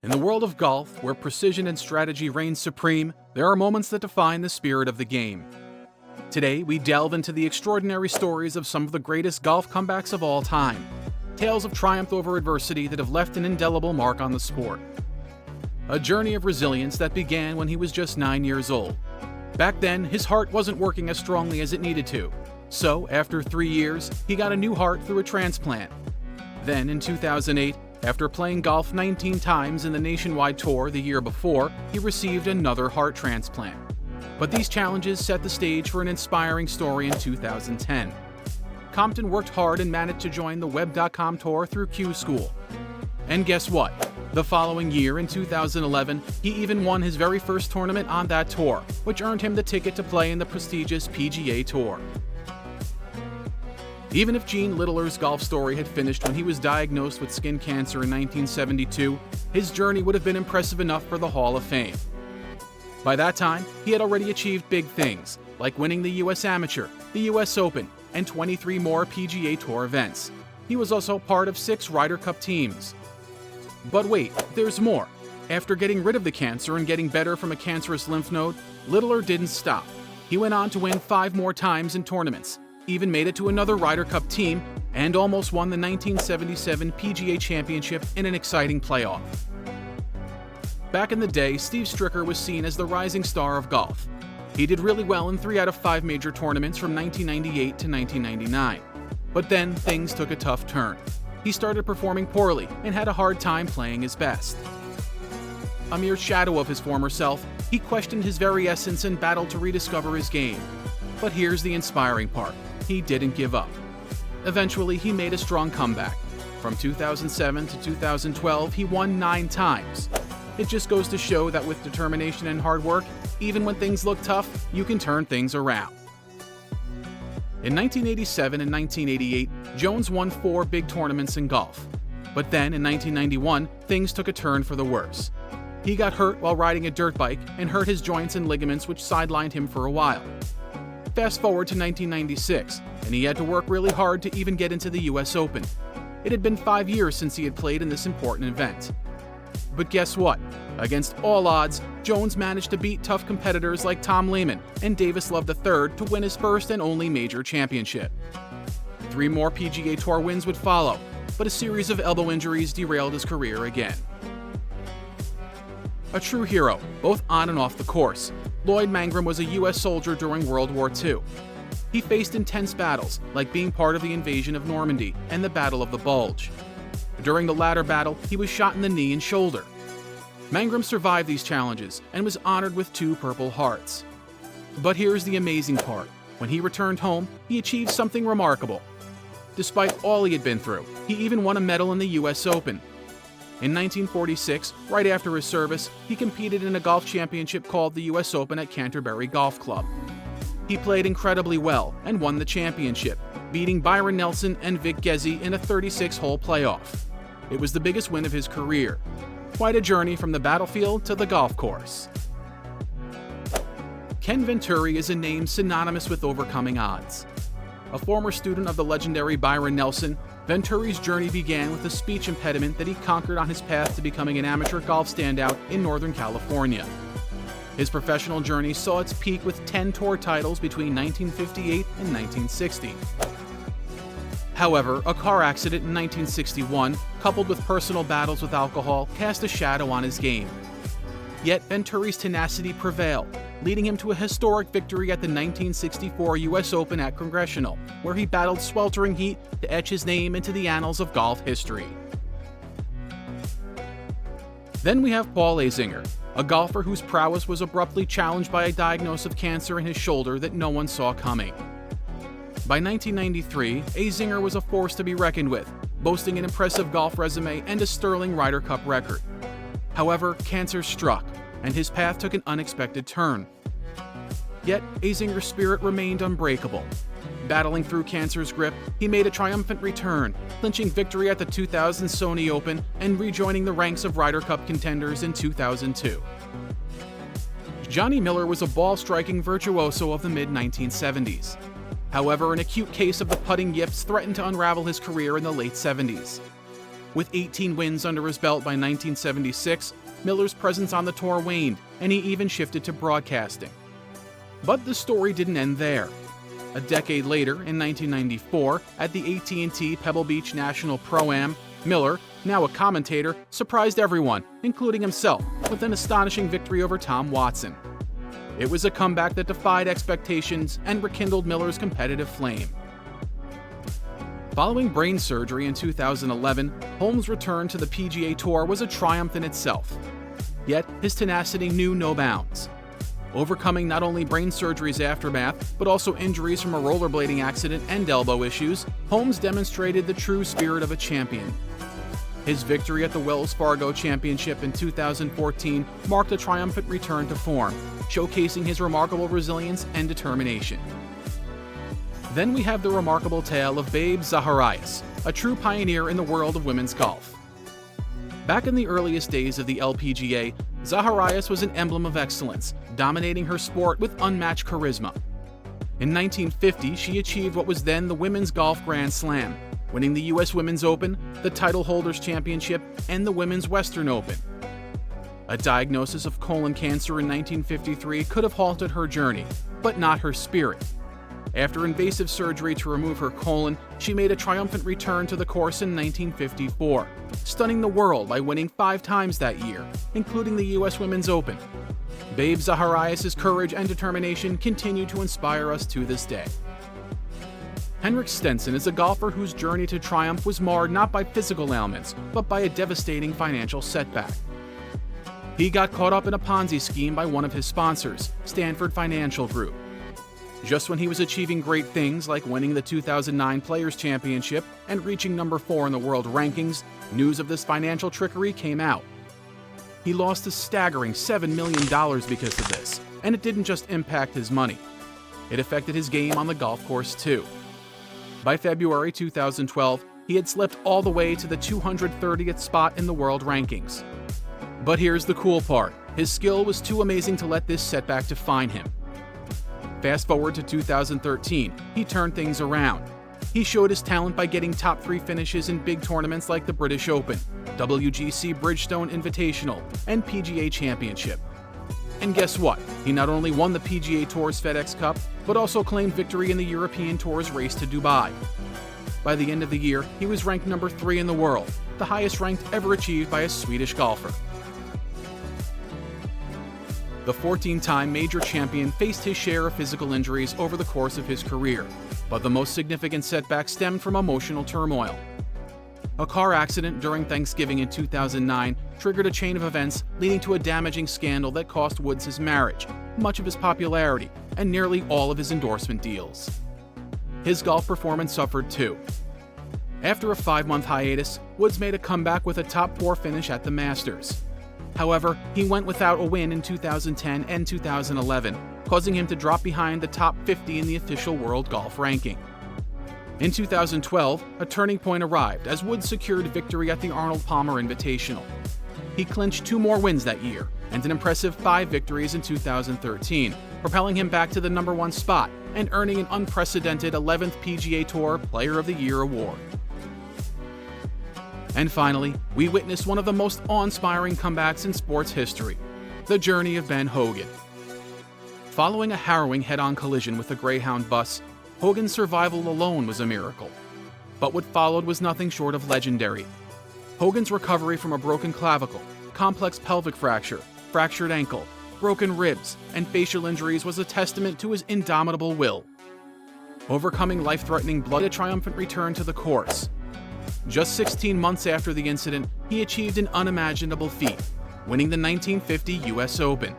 In the world of golf, where precision and strategy reign supreme, there are moments that define the spirit of the game. Today, we delve into the extraordinary stories of some of the greatest golf comebacks of all time. Tales of triumph over adversity that have left an indelible mark on the sport. A journey of resilience that began when he was just 9 years old. Back then, his heart wasn't working as strongly as it needed to. So, after 3 years, he got a new heart through a transplant. Then, in 2008, after playing golf 19 times in the nationwide tour the year before, he received another heart transplant. But these challenges set the stage for an inspiring story in 2010. Compton worked hard and managed to join the Web.com tour through Q School. And guess what? The following year, in 2011, he even won his very first tournament on that tour, which earned him the ticket to play in the prestigious PGA Tour. Even if Gene Littler's golf story had finished when he was diagnosed with skin cancer in 1972, his journey would have been impressive enough for the Hall of Fame. By that time, he had already achieved big things, like winning the U.S. Amateur, the U.S. Open, and 23 more PGA Tour events. He was also part of 6 Ryder Cup teams. But wait, there's more. After getting rid of the cancer and getting better from a cancerous lymph node, Littler didn't stop. He went on to win 5 more times in tournaments, even made it to another Ryder Cup team, and almost won the 1977 PGA Championship in an exciting playoff. Back in the day, Steve Stricker was seen as the rising star of golf. He did really well in 3 out of 5 major tournaments from 1998 to 1999. But then, things took a tough turn. He started performing poorly and had a hard time playing his best. A mere shadow of his former self, he questioned his very essence and battled to rediscover his game. But here's the inspiring part. He didn't give up. Eventually, he made a strong comeback. From 2007 to 2012, he won 9 times. It just goes to show that with determination and hard work, even when things look tough, you can turn things around. In 1987 and 1988, Jones won 4 big tournaments in golf. But then, in 1991, things took a turn for the worse. He got hurt while riding a dirt bike and hurt his joints and ligaments, which sidelined him for a while. Fast forward to 1996, and he had to work really hard to even get into the U.S. Open. It had been 5 years since he had played in this important event. But guess what? Against all odds, Jones managed to beat tough competitors like Tom Lehman and Davis Love III to win his first and only major championship. 3 more PGA Tour wins would follow, but a series of elbow injuries derailed his career again. A true hero, both on and off the course, Lloyd Mangram was a U.S. soldier during World War II. He faced intense battles, like being part of the invasion of Normandy and the Battle of the Bulge. During the latter battle, he was shot in the knee and shoulder. Mangram survived these challenges and was honored with 2 Purple Hearts. But here's the amazing part. When he returned home, he achieved something remarkable. Despite all he had been through, he even won a medal in the U.S. Open. In 1946, right after his service, he competed in a golf championship called the U.S. Open at Canterbury Golf Club. He played incredibly well and won the championship, beating Byron Nelson and Vic Ghezzi in a 36-hole playoff. It was the biggest win of his career. Quite a journey from the battlefield to the golf course. Ken Venturi is a name synonymous with overcoming odds. A former student of the legendary Byron Nelson, Venturi's journey began with a speech impediment that he conquered on his path to becoming an amateur golf standout in Northern California. His professional journey saw its peak with 10 tour titles between 1958 and 1960. However, a car accident in 1961, coupled with personal battles with alcohol, cast a shadow on his game. Yet Venturi's tenacity prevailed, leading him to a historic victory at the 1964 U.S. Open at Congressional, where he battled sweltering heat to etch his name into the annals of golf history. Then we have Paul Azinger, a golfer whose prowess was abruptly challenged by a diagnosis of cancer in his shoulder that no one saw coming. By 1993, Azinger was a force to be reckoned with, boasting an impressive golf resume and a sterling Ryder Cup record. However, cancer struck, and his path took an unexpected turn. Yet, Azinger's spirit remained unbreakable. Battling through cancer's grip, he made a triumphant return, clinching victory at the 2000 Sony Open and rejoining the ranks of Ryder Cup contenders in 2002. Johnny Miller was a ball-striking virtuoso of the mid-1970s. However, an acute case of the putting yips threatened to unravel his career in the late 70s. With 18 wins under his belt by 1976, Miller's presence on the tour waned, and he even shifted to broadcasting. But the story didn't end there. A decade later, in 1994, at the AT&T Pebble Beach National Pro-Am, Miller, now a commentator, surprised everyone, including himself, with an astonishing victory over Tom Watson. It was a comeback that defied expectations and rekindled Miller's competitive flame. Following brain surgery in 2011, Holmes' return to the PGA Tour was a triumph in itself. Yet, his tenacity knew no bounds. Overcoming not only brain surgery's aftermath, but also injuries from a rollerblading accident and elbow issues, Holmes demonstrated the true spirit of a champion. His victory at the Wells Fargo Championship in 2014 marked a triumphant return to form, showcasing his remarkable resilience and determination. Then we have the remarkable tale of Babe Zaharias, a true pioneer in the world of women's golf. Back in the earliest days of the LPGA, Zaharias was an emblem of excellence, dominating her sport with unmatched charisma. In 1950, she achieved what was then the Women's Golf Grand Slam, winning the U.S. Women's Open, the Title Holders Championship, and the Women's Western Open. A diagnosis of colon cancer in 1953 could have halted her journey, but not her spirit. After invasive surgery to remove her colon, she made a triumphant return to the course in 1954, stunning the world by winning 5 times that year, including the U.S. Women's Open. Babe Zaharias' courage and determination continue to inspire us to this day. Henrik Stenson is a golfer whose journey to triumph was marred not by physical ailments, but by a devastating financial setback. He got caught up in a Ponzi scheme by one of his sponsors, Stanford Financial Group. Just when he was achieving great things like winning the 2009 Players' Championship and reaching number 4 in the world rankings, news of this financial trickery came out. He lost a staggering $7 million because of this, and it didn't just impact his money. It affected his game on the golf course too. By February 2012, he had slipped all the way to the 230th spot in the world rankings. But here's the cool part. His skill was too amazing to let this setback define him. Fast forward to 2013, he turned things around. He showed his talent by getting top 3 finishes in big tournaments like the British Open, WGC Bridgestone Invitational, and PGA Championship. And guess what? He not only won the PGA Tour's FedEx Cup, but also claimed victory in the European Tour's race to Dubai. By the end of the year, he was ranked number 3 in the world, the highest rank ever achieved by a Swedish golfer. The 14-time major champion faced his share of physical injuries over the course of his career, but the most significant setback stemmed from emotional turmoil. A car accident during Thanksgiving in 2009 triggered a chain of events leading to a damaging scandal that cost Woods his marriage, much of his popularity, and nearly all of his endorsement deals. His golf performance suffered too. After a 5-month hiatus, Woods made a comeback with a top 4 finish at the Masters. However, he went without a win in 2010 and 2011, causing him to drop behind the top 50 in the official world golf ranking. In 2012, a turning point arrived as Woods secured victory at the Arnold Palmer Invitational. He clinched 2 more wins that year, and an impressive 5 victories in 2013, propelling him back to the number 1 spot and earning an unprecedented 11th PGA Tour Player of the Year award. And finally, we witnessed one of the most awe-inspiring comebacks in sports history, the journey of Ben Hogan. Following a harrowing head-on collision with a Greyhound bus, Hogan's survival alone was a miracle. But what followed was nothing short of legendary. Hogan's recovery from a broken clavicle, complex pelvic fracture, fractured ankle, broken ribs, and facial injuries was a testament to his indomitable will. Overcoming life-threatening blood, a triumphant return to the course. Just 16 months after the incident, he achieved an unimaginable feat, winning the 1950 U.S. Open.